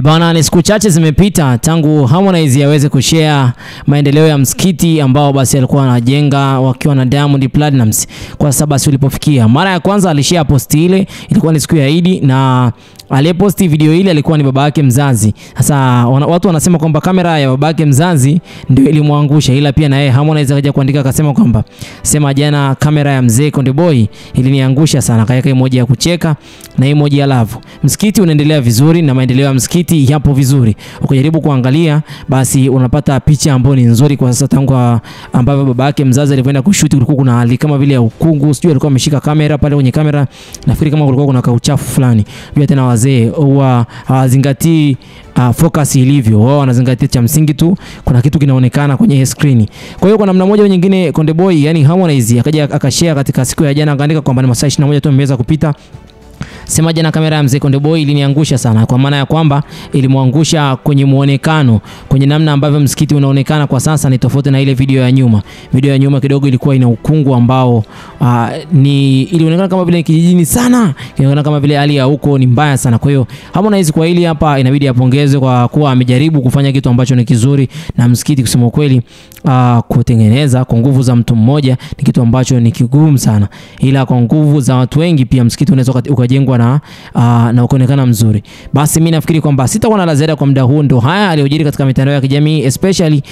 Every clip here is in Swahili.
Bana, ni siku chache zimepita tangu Harmonize aweze kushare maendeleo ya msikiti ambao basi alikuwa anajenga wakiwa na Diamond Platnumz. Kwa sababu basi ulipofikia mara ya kwanza alishare post ile, ilikuwa ni siku ya Eid, na aliyeposti video ile alikuwa ni baba yake mzazi. Sasa watu wanasema kwamba kamera ya baba yake mzazi ndio ilimwangusha, ila pia na yeye Harmonize akaja kuandika akasema kwamba sema jana kamera ya mzee Konde Boy iliniangusha sana, kaweka emoji ya kucheka na emoji ya love. Msikiti unaendelea vizuri na maendeleo ya msikiti yapo vizuri. Ukijaribu kuangalia basi unapata picha ambayo ni nzuri kwa sasa, tangu ambapo baba yake mzazi alipoenda kushoot kulikuwa kuna hali kama vile ya ukungu, sijui alikuwa ameshika kamera pale kwenye kamera, nafikiri kama kulikuwa kuna kauchafu fulani. Pia tena wazee huwa hawazingatii focus ilivyo, wao wanazingatia cha msingi tu kuna kitu kinaonekana kwenye screen. Kwa hiyo kwa namna moja au nyingine Konde Boy, yani Harmonize, akaja akashare katika siku ya jana, akaandika kwamba ni masaa 21 tu imeweza kupita, sema jana kamera ya mzee Konde Boy iliniangusha sana, kwa maana ya kwamba ilimwangusha kwenye muonekano, kwenye namna ambavyo msikiti unaonekana kwa sasa ni tofauti na ile video ya nyuma. Video ya nyuma kidogo ilikuwa ina ukungu ambao ilionekana kama vile kijijini sana, ilionekana kama vile hali ya huko ni mbaya sana. Kwa hiyo Harmonize kwa hili hapa inabidi apongezwe kwa kuwa amejaribu kufanya kitu ambacho ni kizuri, na msikiti kusema kweli kutengeneza kwa nguvu za mtu mmoja ni kitu ambacho ni kigumu sana, ila kwa nguvu za watu wengi pia msikiti unaweza ukajengwa na ukaonekana mzuri. Basi mimi nafikiri kwamba sitakuwa na la ziada kwa muda huu. Ndo haya aliyojiri katika mitandao ya kijamii, especially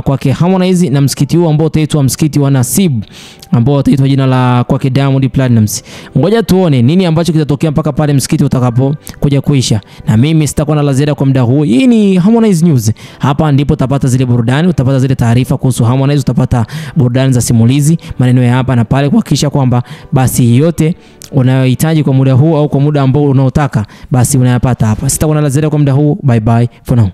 kwake Harmonize na msikiti huu ambao utaitwa msikiti wa Nasib, ambao utaitwa jina la kwake Diamond Platnumz. Ngoja tuone nini ambacho kitatokea mpaka pale msikiti utakapo kuja kuisha, na mimi sitakuwa na la ziada kwa muda huu. Hii ni Harmonize News. Hapa ndipo utapata zile burudani, utapata zile taarifa kuhusu Harmonize, utapata burudani za simulizi, maneno ya hapa na pale, kuhakikisha kwamba basi yote unayohitaji kwa muda huu au kwa muda ambao unaotaka basi unayapata hapa. Sitakuwa na la ziada kwa muda huu. Bye bye for now.